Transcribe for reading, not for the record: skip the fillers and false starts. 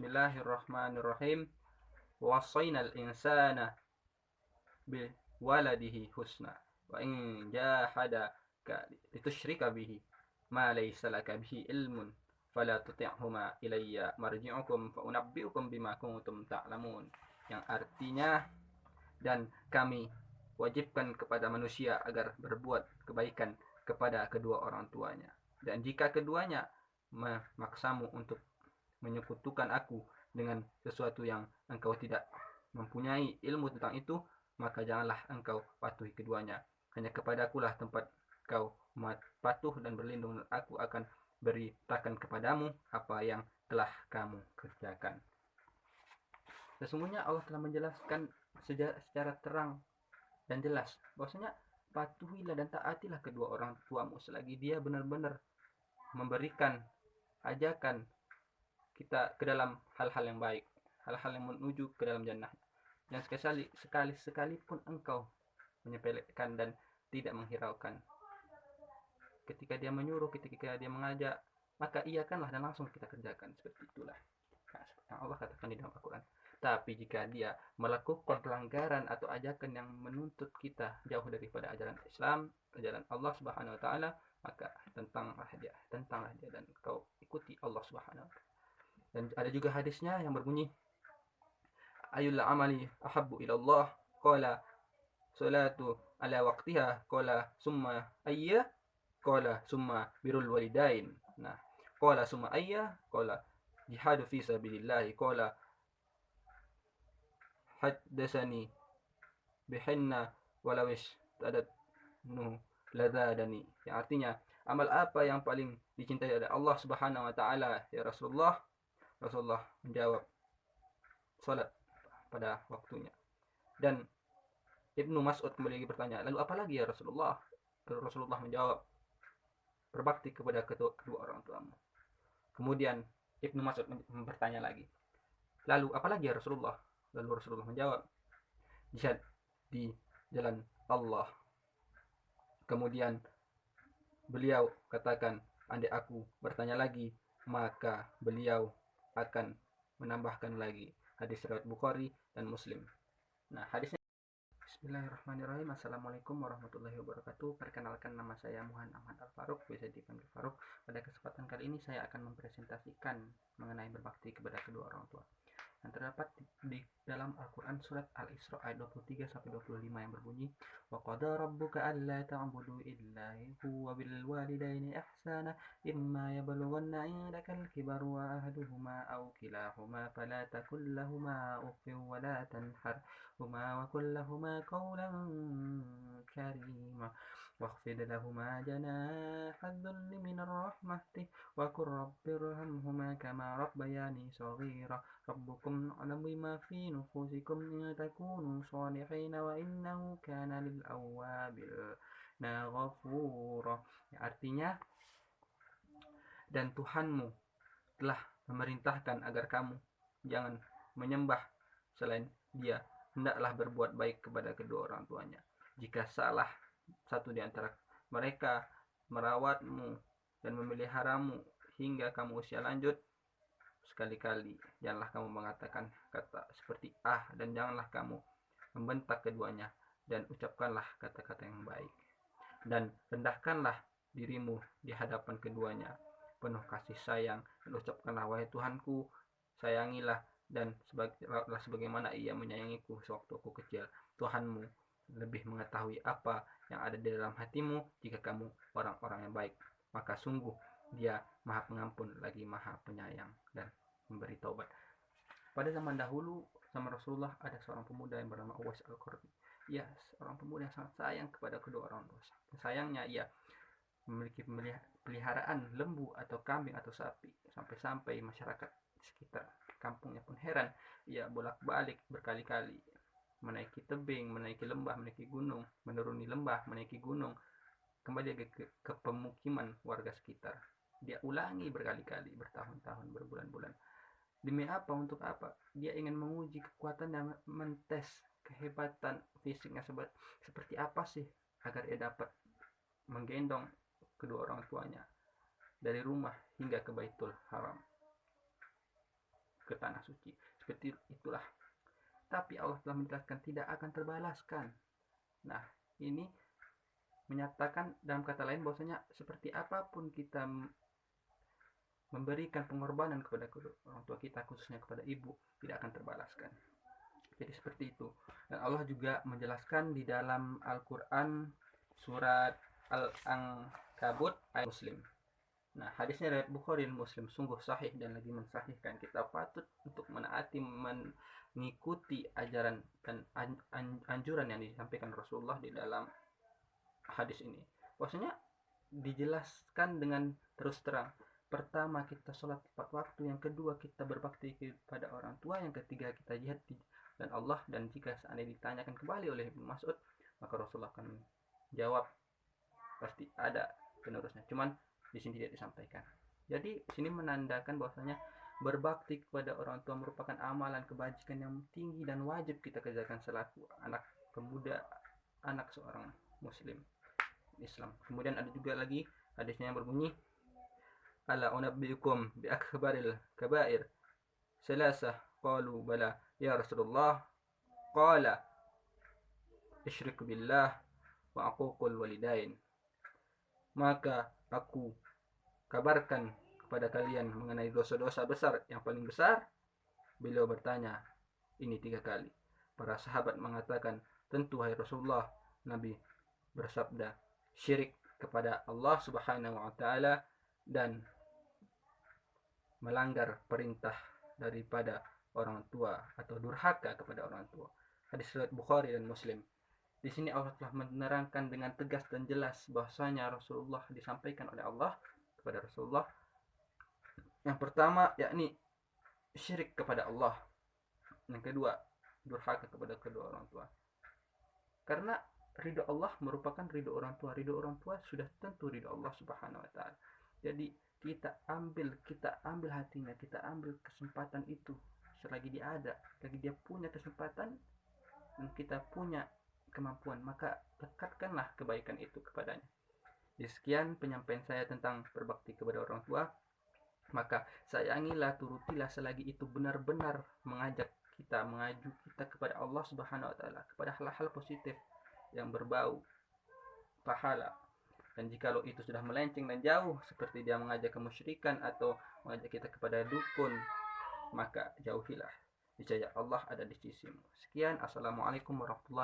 Bismillahirrahmanirrahim. Wasainal insana bi waladihi husna wa in jahadaka litusyrika bihi ma laysa laka bihi ilmun fala tuti'huma ilayya marji'ukum fa unabbi'ukum bima kuntum ta'lamun. Yang artinya, dan kami wajibkan kepada manusia agar berbuat kebaikan kepada kedua orang tuanya, dan jika keduanya memaksamu untuk menyekutukan aku dengan sesuatu yang engkau tidak mempunyai ilmu tentang itu, maka janganlah engkau patuhi keduanya. Hanya kepadakulah tempat kau patuh dan berlindung, dan aku akan beritakan kepadamu apa yang telah kamu kerjakan. Sesungguhnya Allah telah menjelaskan secara terang dan jelas bahwasanya patuhilah dan taatilah kedua orang tuamu selagi dia benar-benar memberikan ajakan kita ke dalam hal-hal yang baik, hal-hal yang menuju ke dalam jannah. Dan sekalipun engkau menyepelekan dan tidak menghiraukan ketika dia menyuruh, ketika dia mengajak, maka iakanlah dan langsung kita kerjakan. Seperti itulah yang Allah katakan di dalam Al-Quran. Tapi jika dia melakukan pelanggaran atau ajakan yang menuntut kita jauh daripada ajaran Islam, ajaran Allah Subhanahu wa taala, maka tentanglah dia dan kau ikuti Allah Subhanahu wa taala. Dan ada juga hadisnya yang berbunyi, ayul amali ahabbu ila Allah, qala salatu ala waqtiha, qala summa ayya, qala summa birrul walidain. Nah, qala summa ayya, qala jihadu fi sabilillah, qala haddasani bihinna walawis tadat nu ladadani. Yang artinya, amal apa yang paling dicintai oleh Allah Subhanahu wa taala ya Rasulullah? Rasulullah menjawab, salat pada waktunya. Dan Ibnu Mas'ud kembali bertanya, lalu apa lagi ya Rasulullah? Lalu Rasulullah menjawab, berbakti kepada kedua orang tuamu. Kemudian Ibnu Mas'ud bertanya lagi, lalu apa lagi ya Rasulullah? Lalu Rasulullah menjawab, jihad di jalan Allah. Kemudian beliau katakan, andai aku bertanya lagi, maka beliau akan menambahkan lagi. Hadis riwayat Bukhari dan Muslim. Nah, hadisnya, Bismillahirrahmanirrahim. Assalamualaikum warahmatullahi wabarakatuh. Perkenalkan, nama saya Muhammad Ahmad Al-Faruq, bisa dipanggil Faruq. Pada kesempatan kali ini saya akan mempresentasikan mengenai berbakti kepada kedua orang tua. Yang terdapat di dalam Al-Quran surat Al-Isra ayat 23 sampai 25 yang berbunyi, wa qada rabbuka alla ta'budu illa hu wa bil walidaini ihsana imma yablughanna 'indaka al-kibaru wa ahaduhuma aw kilahuma fala takul lahumā uffin wa la tanharhumā wa qul lahumā qawlan karīmā واخفض لهما جناح الذل من الرحمة وقل رب ارحمهما كما ربياني صغيرا ربكم أعلم بما في نفوسكم إن تكونوا صالحين وإنه كان للأوابين غفورا. Artinya, dan Tuhanmu telah memerintahkan agar kamu jangan menyembah selain Dia, hendaklah berbuat baik kepada kedua orang tuanya. Jika salah satu di antara mereka merawatmu dan memeliharamu hingga kamu usia lanjut, sekali-kali janganlah kamu mengatakan kata seperti dan janganlah kamu membentak keduanya, dan ucapkanlah kata-kata yang baik, dan rendahkanlah dirimu di hadapan keduanya penuh kasih sayang, dan ucapkanlah, wahai Tuhanku, sayangilah dan sebagaimana Ia menyayangiku sewaktu aku kecil. Tuhanmu lebih mengetahui apa yang ada di dalam hatimu. Jika kamu orang-orang yang baik, maka sungguh Dia Maha Pengampun lagi Maha Penyayang dan memberi taubat. Pada zaman dahulu, sama Rasulullah, ada seorang pemuda yang bernama Uwais Al-Qarni. Ia seorang pemuda yang sangat sayang kepada kedua orang tua. Sayangnya ia memiliki peliharaan lembu atau kambing atau sapi, sampai-sampai masyarakat sekitar kampungnya pun heran. Ia bolak-balik berkali-kali menaiki tebing, menaiki lembah, menaiki gunung, menuruni lembah, menaiki gunung, kembali ke pemukiman warga sekitar. Dia ulangi berkali-kali, bertahun-tahun, berbulan-bulan. Demi apa? Untuk apa? Dia ingin menguji kekuatan dan mentes kehebatan fisiknya seperti apa sih, agar ia dapat menggendong kedua orang tuanya dari rumah hingga ke Baitul Haram. ke tanah suci. Seperti itulah. Tapi Allah telah menjelaskan tidak akan terbalaskan. Nah, ini menyatakan dalam kata lain bahwasanya seperti apapun kita memberikan pengorbanan kepada orang tua kita, khususnya kepada ibu, tidak akan terbalaskan. Jadi seperti itu. Dan Allah juga menjelaskan di dalam Al-Quran surat Al-Ankabut ayat Muslim. Nah, hadisnya dari Bukhari dan Muslim sungguh sahih dan lagi mensahihkan. Kita patut untuk menaati, mengikuti ajaran dan anjuran yang disampaikan Rasulullah di dalam hadis ini. Maksudnya dijelaskan dengan terus terang. Pertama, kita sholat tepat waktu. Yang kedua, kita berbakti kepada orang tua. Yang ketiga, kita jihad dan Allah. Dan jika seandainya ditanyakan kembali oleh Ibnu Mas'ud, maka Rasulullah akan jawab pasti ada penerusnya. Cuman di sini tidak disampaikan. Jadi di sini menandakan bahwasanya berbakti kepada orang tua merupakan amalan kebajikan yang tinggi dan wajib kita kerjakan selaku anak pemuda, anak seorang muslim Islam. Kemudian ada juga lagi hadisnya yang berbunyi, ala unabbiukum bi akbaril kabair salasah qalu bala ya Rasulullah qala isyrik billah wa aququl walidain. Maka aku kabarkan kepada kalian mengenai dosa-dosa besar. Yang paling besar, beliau bertanya, ini 3 kali. Para sahabat mengatakan, tentu hai Rasulullah. Nabi bersabda, syirik kepada Allah subhanahu wa ta'ala dan melanggar perintah daripada orang tua atau durhaka kepada orang tua. Hadis riwayat Bukhari dan Muslim. Di sini Allah telah menerangkan dengan tegas dan jelas bahwasanya Rasulullah disampaikan oleh Allah kepada Rasulullah. Yang pertama yakni syirik kepada Allah. Yang kedua, durhaka kepada kedua orang tua. Karena ridho Allah merupakan ridho orang tua. Ridho orang tua sudah tentu ridho Allah Subhanahu wa taala. Jadi kita ambil hatinya, kita ambil kesempatan itu selagi dia ada, selagi dia punya kesempatan dan kita punya kemampuan, maka dekatkanlah kebaikan itu kepadanya. Jadi sekian penyampaian saya tentang berbakti kepada orang tua. Maka sayangilah, turutilah selagi itu benar-benar mengaju kita kepada Allah Subhanahu wa taala, kepada hal-hal positif yang berbau pahala. Dan jikalau itu sudah melenceng dan jauh, seperti dia mengajak kemusyrikan atau mengajak kita kepada dukun, maka jauhilah. Niscaya Allah ada di sisimu. Sekian, assalamualaikum warahmatullahi wabarakatuh.